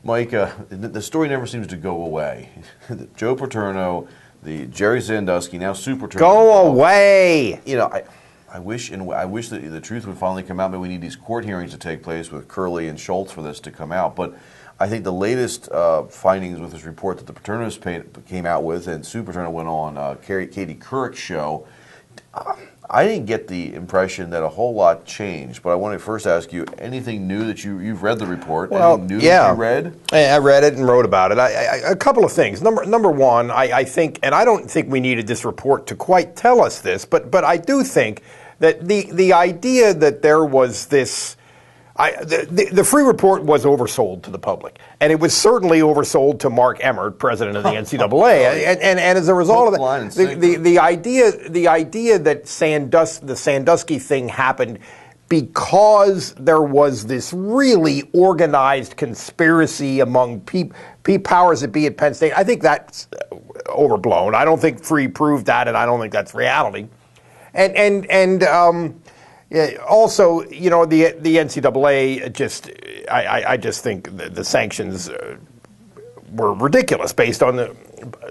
Mike, the story never seems to go away. Joe Paterno, the Jerry Sandusky, now Sue Paterno. Go away! You know, I wish that the truth would finally come out. Maybe we need these court hearings to take place with Curley and Schultz for this to come out. But I think the latest findings with this report that the Paternos came out with, and Sue Paterno went on Katie Couric's show, I didn't get the impression that a whole lot changed. But I want to first ask you, anything new that you've read the report? Well, anything new that you read? I read it and wrote about it. A couple of things. Number one, I think, and I don't think we needed this report to quite tell us this, but I do think that the idea that there was this. The free report was oversold to the public, and it was certainly oversold to Mark Emmert, president of the NCAA, and as a result of that, the idea that the Sandusky thing happened because there was this really organized conspiracy among powers that be at Penn State. I think that's overblown. I don't think Free proved that, and I don't think that's reality. Also, you know, the NCAA I just think the sanctions were ridiculous based on the.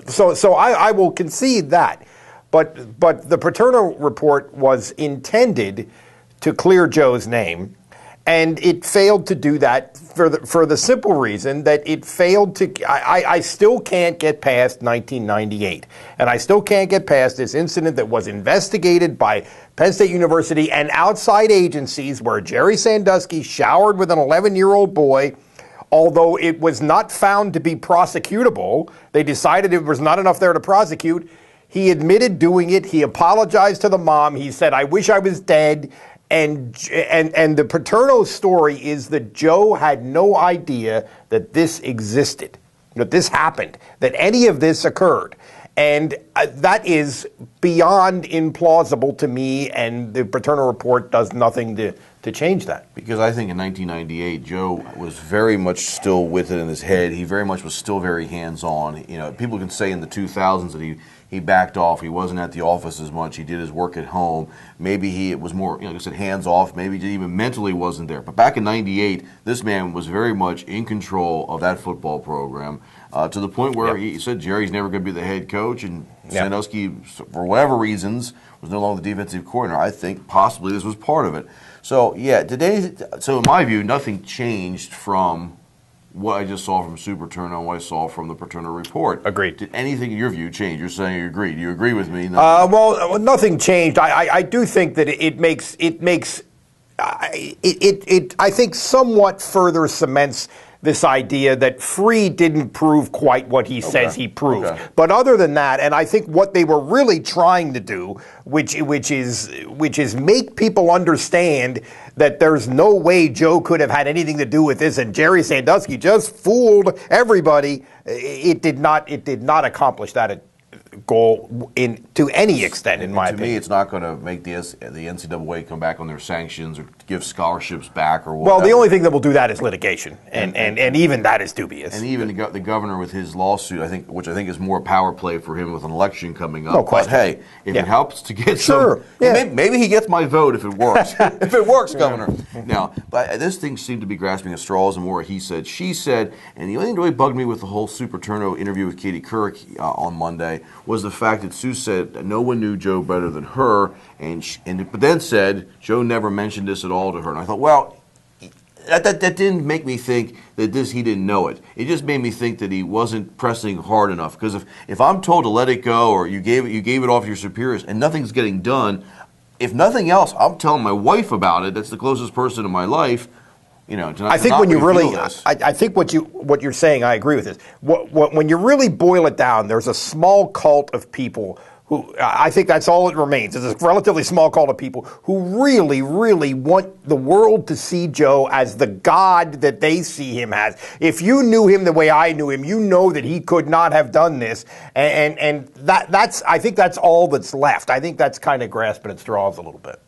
So I will concede that, but the Paterno report was intended to clear Joe's name, and it failed to do that for the simple reason that it failed to. I still can't get past 1998, and I still can't get past this incident that was investigated by Penn State University and outside agencies where Jerry Sandusky showered with an 11-year-old boy. Although it was not found to be prosecutable, they decided it was not enough there to prosecute. He admitted doing it. He apologized to the mom. He said, "I wish I was dead." And the Paterno story is that Joe had no idea that this existed, that this happened, that any of this occurred. And that is beyond implausible to me, and the Paterno report does nothing to change that. Because I think in 1998, Joe was very much still with it in his head. He very much was still very hands-on. You know, people can say in the 2000s that he backed off. He wasn't at the office as much. He did his work at home. Maybe it was more, like I said, hands-off. Maybe he even mentally wasn't there. But back in 98, this man was very much in control of that football program. To the point where he said Jerry's never going to be the head coach, and Sandusky, for whatever reasons, was no longer the defensive coordinator. I think possibly this was part of it. So, so in my view, nothing changed from what I just saw from Sue Paterno and what I saw from the Paterno report. Agreed. Did anything in your view change? You're saying you agree. Do you agree with me? Well, nothing changed. I do think that it makes I think somewhat further cements this idea that Free didn't prove quite what he says he proved. Okay. But other than that, and I think what they were really trying to do, which is make people understand that there's no way Joe could have had anything to do with this, and Jerry Sandusky just fooled everybody. It did not accomplish that goal to any extent, in my opinion. To me, it's not going to make the NCAA come back on their sanctions or give scholarships back or whatever. Well, the only thing that will do that is litigation, and even that is dubious. And even the governor with his lawsuit, which I think is more power play for him with an election coming up. No question. But hey, if it helps to get maybe he gets my vote if it works. If it works, Governor. Now, but this thing seemed to be grasping at straws and more he said, she said, and the only thing that really bugged me with the whole Sue Paterno interview with Katie Couric on Monday was the fact that Sue said that no one knew Joe better than her, but then said Joe never mentioned this at all to her. And I thought, well, that didn't make me think that he didn't know it. It just made me think that he wasn't pressing hard enough. Because if I'm told to let it go, or you gave it off to your superiors, and nothing's getting done, if nothing else, I'm telling my wife about it. That's the closest person in my life. You know, I think when you really, I think what you're saying, I agree with this. When you really boil it down, there's a small cult of people who, I think that's all it remains. There's a relatively small cult of people who really, really want the world to see Joe as the God that they see him as. If you knew him the way I knew him, you know that he could not have done this, and that's I think that's all that's left. I think that's kind of grasping at straws a little bit.